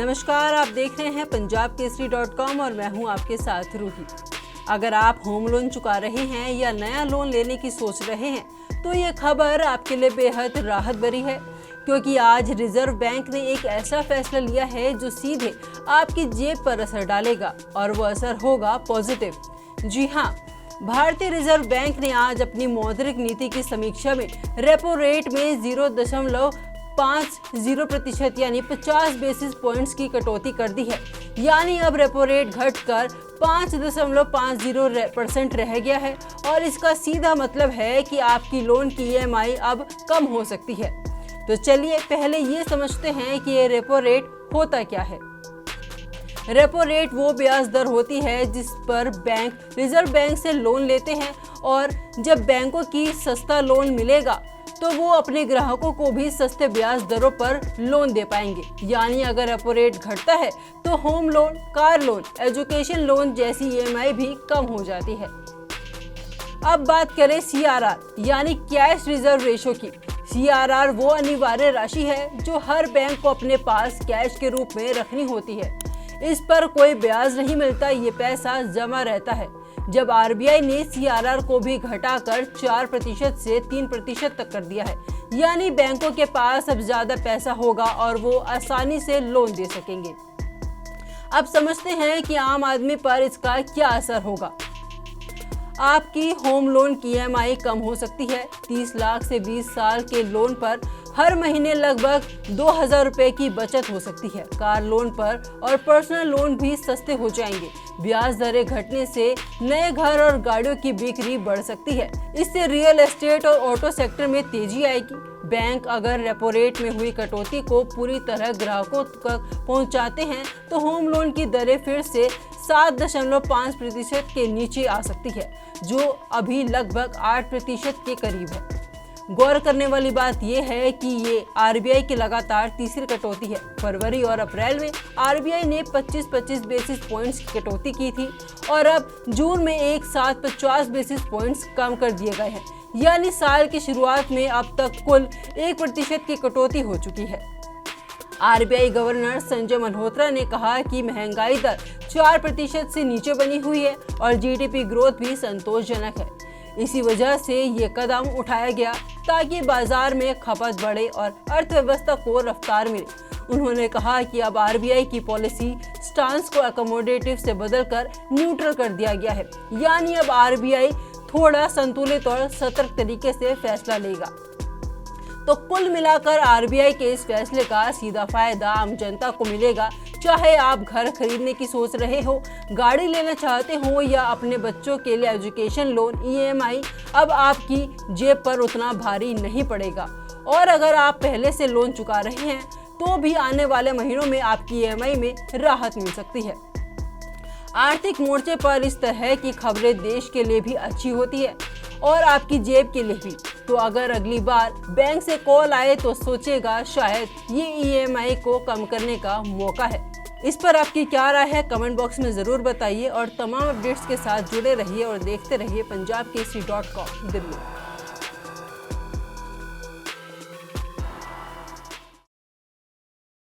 नमस्कार, आप देख रहे हैं punjabkesari.com और मैं हूं आपके साथ रूही। अगर आप होम लोन चुका रहे हैं या नया लोन लेने की सोच रहे हैं तो ये खबर आपके लिए बेहद राहत भरी है, क्योंकि आज रिजर्व बैंक ने एक ऐसा फैसला लिया है जो सीधे आपकी जेब पर असर डालेगा और वो असर होगा पॉजिटिव। जी हाँ, भारतीय रिजर्व बैंक ने आज अपनी मौद्रिक नीति की समीक्षा में रेपो रेट में 0.50% यानी 50 बेसिस पॉइंट्स की कटौती कर दी है। यानी अब रेपो रेट घटकर 5.50% रह गया है और इसका सीधा मतलब है कि आपकी लोन की EMI अब कम हो सकती है। तो चलिए पहले ये समझते हैं कि ये रेपो रेट होता क्या है। रेपो रेट वो ब्याज दर होती है जिस पर बैंक रिजर्व बैंक से लोन लेते हैं, और जब बैंकों की सस्ता लोन मिलेगा तो वो अपने ग्राहकों को भी सस्ते ब्याज दरों पर लोन दे पाएंगे। यानी अगर रेपो रेट घटता है तो home loan, car loan, education loan जैसी EMI भी कम हो जाती है। अब बात करें CRR यानी कैश रिजर्व रेशो की। CRR वो अनिवार्य राशि है जो हर बैंक को अपने पास कैश के रूप में रखनी होती है। इस पर कोई ब्याज नहीं मिलता, ये पैसा जमा रहता है। जब RBI ने CRR को भी घटाकर 4% से 3% तक कर दिया है, यानी बैंकों के पास अब ज्यादा पैसा होगा और वो आसानी से लोन दे सकेंगे। अब समझते हैं कि आम आदमी पर इसका क्या असर होगा। आपकी होम लोन की EMI कम हो सकती है। 30 लाख से 20 साल के लोन पर हर महीने लगभग 2000 रुपए की बचत हो सकती है। कार लोन पर और पर्सनल लोन भी सस्ते हो जाएंगे। ब्याज दरें घटने से नए घर और गाड़ियों की बिक्री बढ़ सकती है। इससे रियल एस्टेट और ऑटो सेक्टर में तेजी आएगी। बैंक अगर रेपो रेट में हुई कटौती को पूरी तरह ग्राहकों तक पहुंचाते हैं तो होम लोन की दरें फिर से 7.5% के नीचे आ सकती है, जो अभी लगभग 8% के करीब है। गौर करने वाली बात यह है कि ये RBI की लगातार तीसरी कटौती है। फरवरी और अप्रैल में RBI ने 25 बेसिस पॉइंट्स की कटौती की थी और अब जून में एक साथ 50 बेसिस पॉइंट्स कम कर दिए गए हैं। यानी साल की शुरुआत में अब तक कुल 1% की कटौती हो चुकी है। RBI गवर्नर संजय मल्होत्रा ने कहा कि महंगाई दर 4% से नीचे बनी हुई है और GDP ग्रोथ भी संतोषजनक है। इसी वजह से ये कदम उठाया गया ताकि बाजार में खपत बढ़े और अर्थव्यवस्था को रफ्तार मिले। उन्होंने कहा कि अब RBI की पॉलिसी स्टांस को अकोमोडेटिव से बदलकर न्यूट्रल कर दिया गया है। यानी अब RBI थोड़ा संतुलित और सतर्क तरीके से फैसला लेगा। तो कुल मिलाकर RBI के इस फैसले का सीधा फायदा आम जनता को मिलेगा। चाहे आप घर खरीदने की सोच रहे हो, गाड़ी लेना चाहते हो या अपने बच्चों के लिए एजुकेशन लोन, EMI अब आपकी जेब पर उतना भारी नहीं पड़ेगा। और अगर आप पहले से लोन चुका रहे हैं तो भी आने वाले महीनों में आपकी EMI में राहत मिल सकती है। आर्थिक मोर्चे पर इस तरह की खबरें देश के लिए भी अच्छी होती है और आपकी जेब के लिए भी। तो अगर अगली बार बैंक से कॉल आए तो सोचेगा शायद ये EMI को कम करने का मौका है। इस पर आपकी क्या राय है, कमेंट बॉक्स में जरूर बताइए और तमाम अपडेट्स के साथ जुड़े रहिए और देखते रहिए punjabkesari.com दिल्ली।